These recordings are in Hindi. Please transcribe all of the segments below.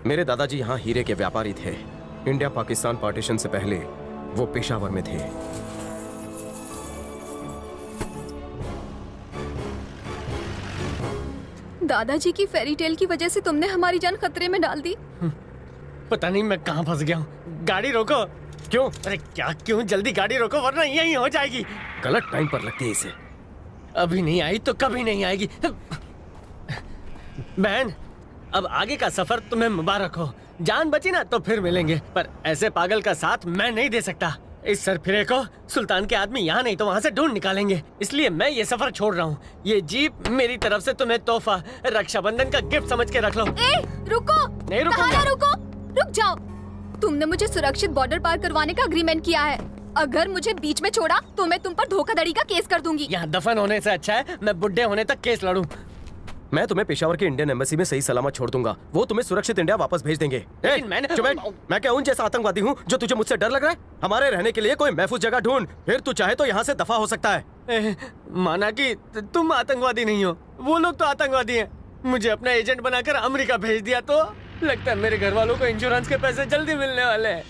मेरे दादाजी यहाँ हीरे के व्यापारी थे। इंडिया पाकिस्तान पार्टीशन से पहले वो पेशावर में थे। दादाजी की फेरी टेल की वजह से तुमने हमारी जान खतरे में डाल दी। पता नहीं मैं कहाँ फंस गया हूँ। गाड़ी रोको। क्यों? अरे क्या क्यों? जल्दी गाड़ी रोको वरना यहीं हो जाएगी। गलत टाइम पर लगती है इसे। अभी नहीं आई तो कभी नहीं आएगी। बहन, अब आगे का सफर तुम्हें मुबारक हो। जान बची ना तो फिर मिलेंगे, पर ऐसे पागल का साथ मैं नहीं दे सकता। इस सरफिरे को सुल्तान के आदमी यहाँ नहीं तो वहाँ से ढूंढ निकालेंगे, इसलिए मैं ये सफर छोड़ रहा हूँ। ये जीप मेरी तरफ से तुम्हें तोहफा, रक्षाबंधन का गिफ्ट समझ के रख लो। ए, रुको। नहीं रुकूंगा। कहाँ ना रुको, रुक जाओ। तुमने मुझे सुरक्षित बॉर्डर पार करवाने का अग्रीमेंट किया है। अगर मुझे बीच में छोड़ा तो मैं तुम पर धोखाधड़ी का केस कर दूंगी। यहाँ दफन होने से अच्छा है मैं बुढ़े होने तक केस लड़ूं। मैं तुम्हें पेशावर के इंडियन एम्बेसी में सही सलामत छोड़ दूंगा। वो तुम्हें सुरक्षित इंडिया वापस भेज देंगे। लेकिन मैं क्या उन जैसा आतंकवादी हूँ जो तुझे मुझसे डर लग रहा है? हमारे रहने के लिए कोई महफूज जगह ढूंढ, फिर तू चाहे तो यहाँ से दफा हो सकता है। माना कि तुम आतंकवादी नहीं हो, वो लोग तो आतंकवादी हैं। मुझे अपना एजेंट बनाकर अमेरिका भेज दिया तो लगता है मेरे घर वालों को इंश्योरेंस के पैसे जल्दी मिलने वाले हैं।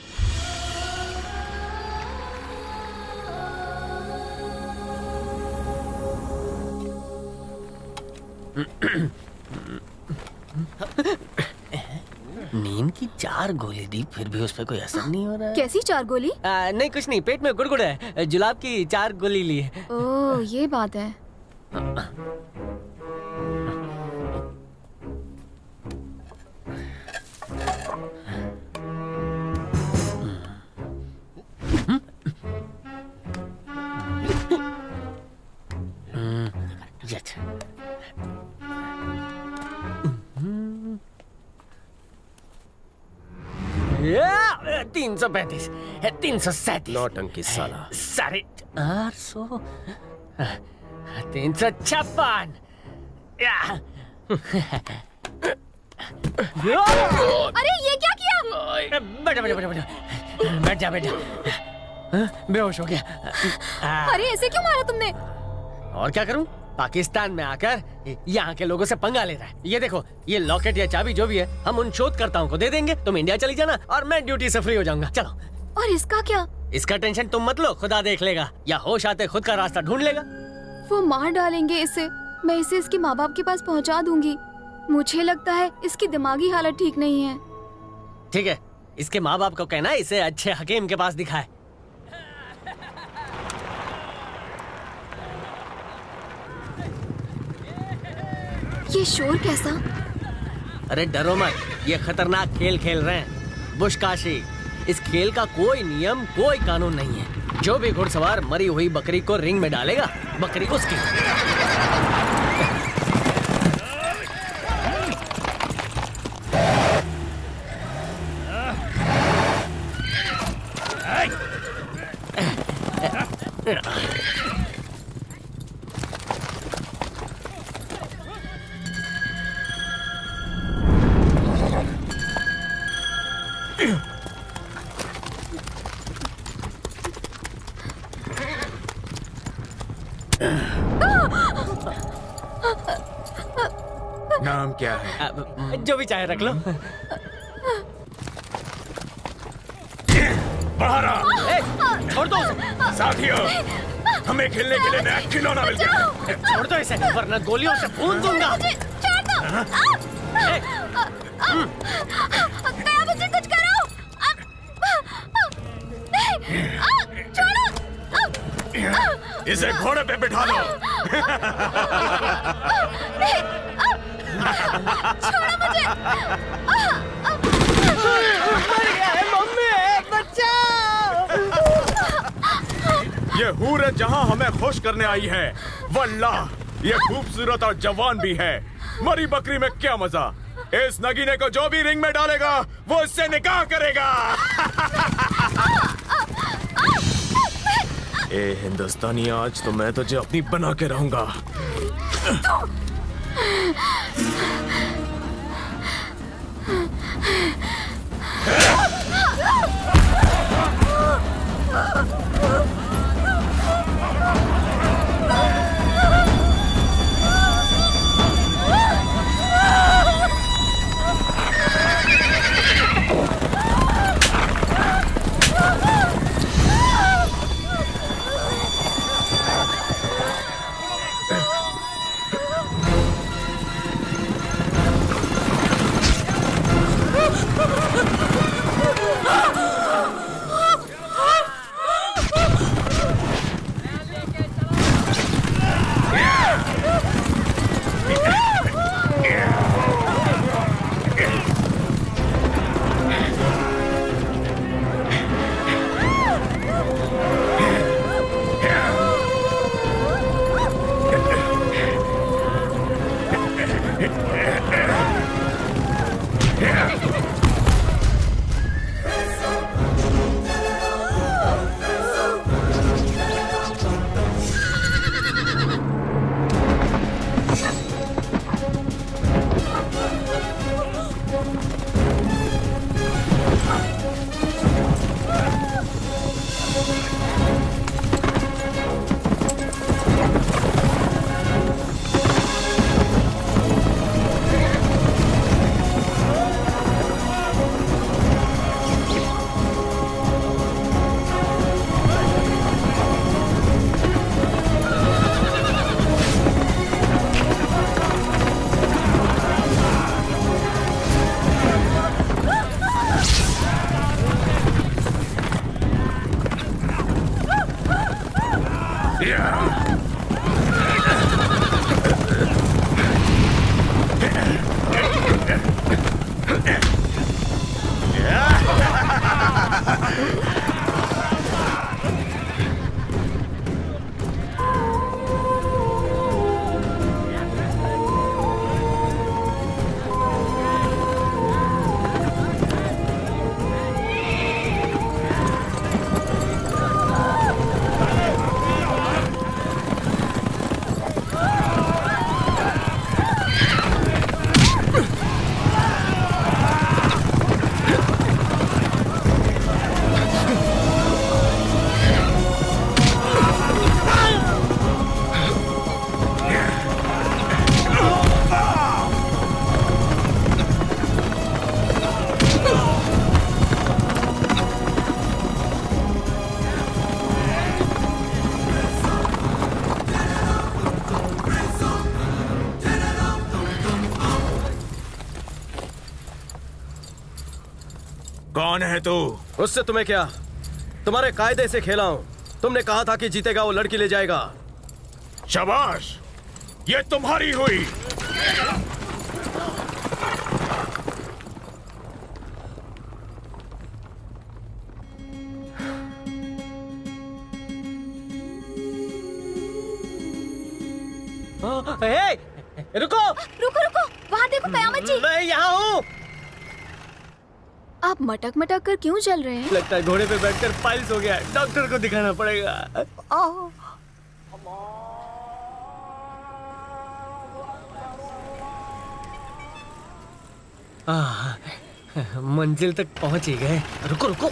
नींद की 4 गोली दी फिर भी उस पर कोई असर नहीं हो रहा है। कैसी 4 गोली? नहीं कुछ नहीं, पेट में गुड़गुड़ है। जुलाब की 4 गोली ली है। ओह, ये बात है। अच्छा। 335, 337, नौटंकी साला। 850, 356। अरे ये क्या किया? बैठ जा। बेहोश हो गया। अरे ऐसे क्यों मारा तुमने? और क्या करूं? पाकिस्तान में आकर यहाँ के लोगों से पंगा ले रहा है। ये देखो, ये लॉकेट या चाबी जो भी है हम उन शोधकर्ताओं को दे देंगे। तुम इंडिया चली जाना और मैं ड्यूटी से फ्री हो जाऊंगा। चलो। और इसका क्या? इसका टेंशन तुम मत लो, खुदा देख लेगा, या होश आते खुद का रास्ता ढूंढ लेगा। वो मार डालेंगे इसे। मैं इसे इसके माँ बाप के पास पहुँचा दूंगी। मुझे लगता है इसकी दिमागी हालत ठीक नहीं है। ठीक है, इसके माँ बाप को कहना इसे अच्छे हकीम के पास दिखाए। ये शोर कैसा? अरे डरो मत, ये खतरनाक खेल खेल रहे हैं बुशकाशी। इस खेल का कोई नियम कोई कानून नहीं है। जो भी घुड़सवार मरी हुई बकरी को रिंग में डालेगा, बकरी उसकी। नाम क्या है? जो भी चाहे रख लो। बाहर आ। छोड़ दो उसे। साथियों, हमें खेलने के लिए नया खिलौना मिल गया। छोड़ दो इसे वरना गोलियों से भून दूंगा। मुझे कुछ करो। छोड़ो। इसे घोड़े पे बिठा लो। छोड़ो मुझे। मर गया है मम्मी, बचाओ। ये हूर है जहां हमें खुश करने आई है। वल्लाह, ये खूबसूरत और जवान भी है। मरी बकरी में क्या मजा। इस नगीने को जो भी रिंग में डालेगा वो इससे निकाह करेगा। ए हिंदुस्तानी, आज तो मैं तुझे अपनी बना के रहूंगा। कौन है तू? उससे तुम्हें क्या? तुम्हारे कायदे से खेला हूं। तुमने कहा था कि जीतेगा वो लड़की ले जाएगा। शाबाश, ये तुम्हारी हुई। हे, रुको। रुको रुको, वहाँ देखो कयामत जी। मैं यहाँ हूँ। आप मटक मटक कर क्यों चल रहे हैं? लगता है घोड़े पे बैठकर पाइल्स हो गया। डॉक्टर को दिखाना पड़ेगा। मंजिल तक पहुंच ही गए। रुको रुको।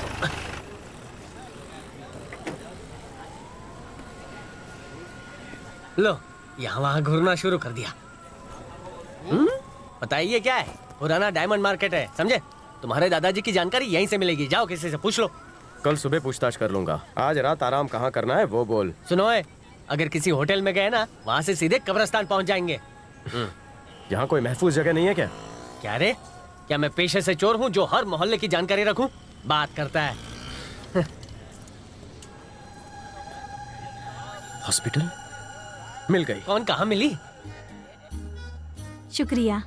लो, यहाँ वहाँ घूरना शुरू कर दिया। बताइए क्या है? पुराना डायमंड मार्केट है, समझे? तुम्हारे दादाजी की जानकारी यहीं से मिलेगी। जाओ किसी से पूछ लो। कल सुबह पूछताछ कर लूंगा। आज रात आराम कहाँ करना है वो बोल। सुनो है, अगर किसी होटल में गए ना, वहाँ से सीधे कब्रिस्तान पहुँच जाएंगे। यहाँ कोई महफूज जगह नहीं है क्या? क्या रे? क्या मैं पेशे से चोर हूँ जो हर मोहल्ले की जानकारी रखूं? बात करता है। हॉस्पिटल मिल गई। कौन कहाँ मिली? शुक्रिया।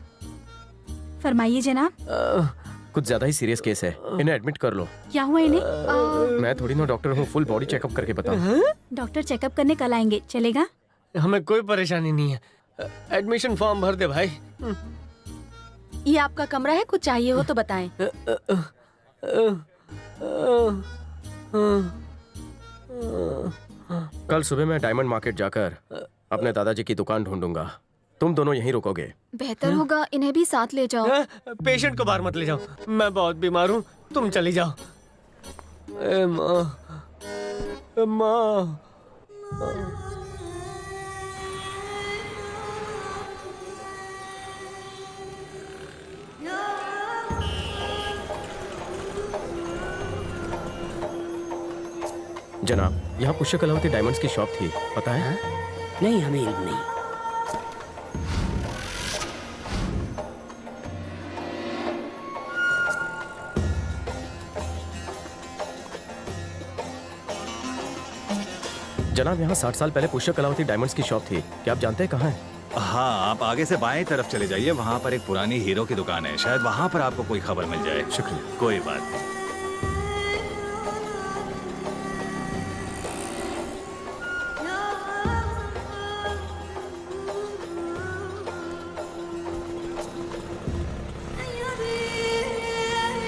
फरमाइए जनाब। कुछ ज्यादा ही सीरियस केस है, इन्हें एडमिट कर लो। क्या हुआ इन्हें? मैं थोड़ी ना डॉक्टर हूँ, फुल बॉडी चेकअप करके बताऊँ। डॉक्टर चेकअप करने कल आएंगे, चलेगा? हमें कोई परेशानी नहीं है। एडमिशन फॉर्म भर दे भाई। ये आपका कमरा है, कुछ चाहिए हो तो बताएं। कल सुबह मैं डायमंड मार्केट जाकर अपने दादाजी की दुकान ढूंढूंगा। तुम दोनों यहीं रुकोगे। बेहतर होगा इन्हें भी साथ ले जाओ। पेशेंट को बाहर मत ले जाओ, मैं बहुत बीमार हूँ। तुम चली जाओ। ए माँ, माँ। जनाब, यहाँ पुष्य कलावती डायमंड्स की शॉप थी, पता है? नहीं, हमें इल्म नहीं। जनाब, यहाँ 60 साल पहले पुष्य कलावती डायमंड्स की शॉप थी। क्या आप जानते हैं कहाँ है? हाँ, आप आगे से बाएं तरफ चले जाइए, वहाँ पर एक पुरानी हीरो की दुकान है। शायद वहाँ पर आपको कोई खबर मिल जाए। शुक्रिया। कोई बात नहीं।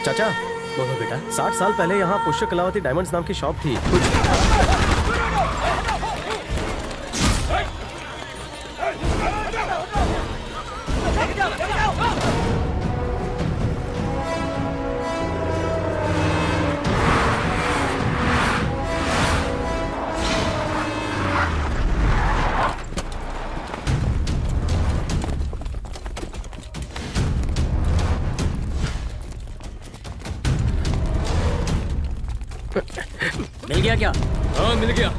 चाचा, बोलो बेटा। 60 साल पहले यहाँ पुष्य कलावती डायमंड्स नाम की शॉप थी। मिल गया क्या? हाँ, मिल गया।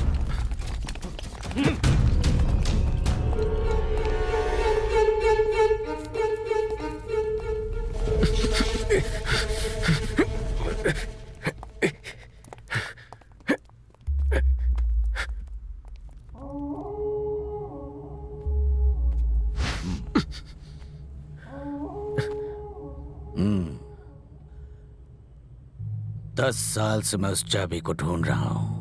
दस साल से मैं उस चाबी को ढूंढ रहा हूं।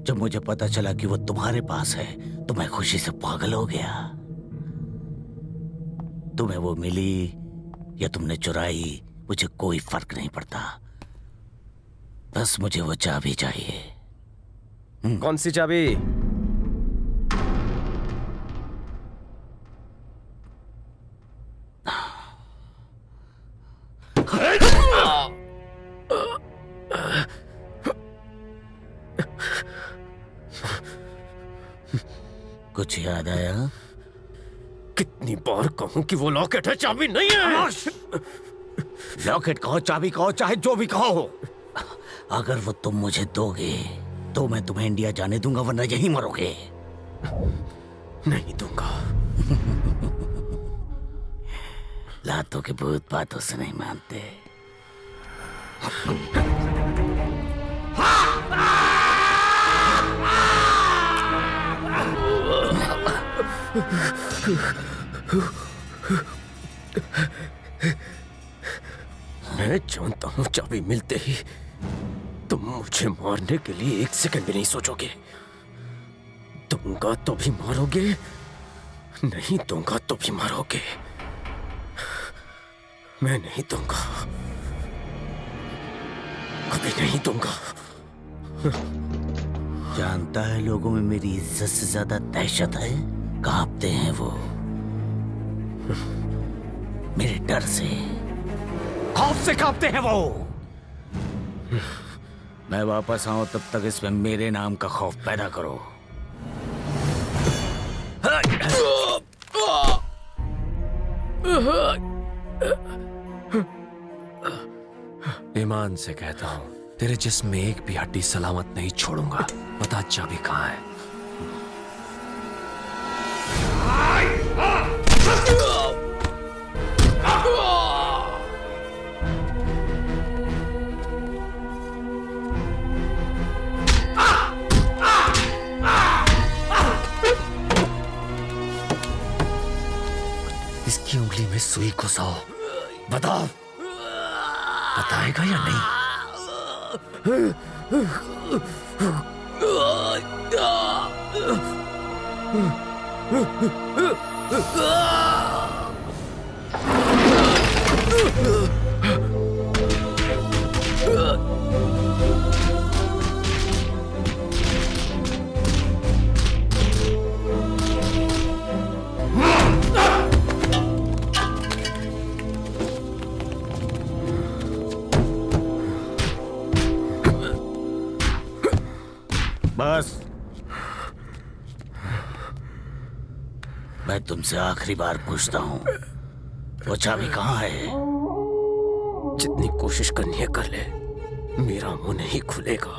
जब मुझे पता चला कि वो तुम्हारे पास है तो मैं खुशी से पागल हो गया। तुम्हें वो मिली या तुमने चुराई, मुझे कोई फर्क नहीं पड़ता। बस मुझे वो चाबी चाहिए। कौन सी चाबी? कुछ याद आया? कितनी बार कहूं कि वो लॉकेट है, चाबी नहीं है। लॉकेट कहो, चाबी कहो, चाहे जो भी कहो। अगर वो तुम मुझे दोगे तो मैं तुम्हें इंडिया जाने दूंगा, वरना यहीं मरोगे। नहीं दूंगा। लातों के भूत बातों से नहीं मानते। मैं जानता हूं चाबी मिलते ही तुम मुझे मारने के लिए 1 सेकंड भी नहीं सोचोगे। दूंगा तो भी मारोगे, नहीं दूंगा तो भी मारोगे। मैं नहीं दूंगा, कभी नहीं दूंगा। जानता है लोगों में मेरी इज्जत से ज्यादा दहशत है, कांपते हैं वो मेरे डर से, खौफ से कांपते हैं वो। मैं वापस आऊं तब तक इसमें मेरे नाम का खौफ पैदा करो। ईमान से कहता हूं, तेरे जिस्म में एक भी हड्डी सलामत नहीं छोड़ूंगा। बता चाबी कहां है? इसकी उंगली में सुई घुसाओ। बताओ, बताएगा या नहीं? बस, मैं तुमसे आखिरी बार पूछता हूं, वो चाबी कहां है? जितनी कोशिश करनी है कर ले, मेरा मुंह नहीं खुलेगा।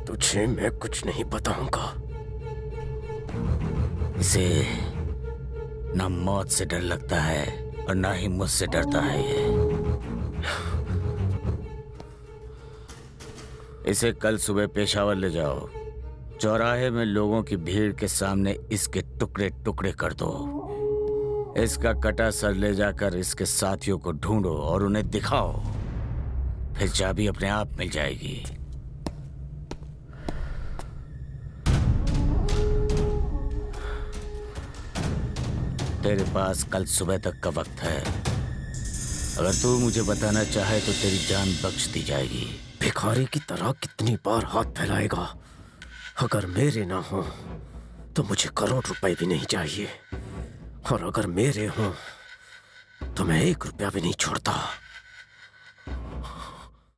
तुझे मैं कुछ नहीं बताऊंगा। इसे ना मौत से डर लगता है और ना ही मुझसे डरता है ये। इसे कल सुबह पेशावर ले जाओ। चौराहे में लोगों की भीड़ के सामने इसके टुकड़े टुकड़े कर दो। इसका कटा सर ले जाकर इसके साथियों को ढूंढो और उन्हें दिखाओ, फिर चाबी अपने आप मिल जाएगी। तेरे पास कल सुबह तक का वक्त है। अगर तू मुझे बताना चाहे तो तेरी जान बख्श दी जाएगी। भिखारी की तरह कितनी बार हाथ फैलाएगा? अगर मेरे ना हो तो मुझे करोड़ रुपए भी नहीं चाहिए, और अगर मेरे हो तो मैं 1 रुपया भी नहीं छोड़ता।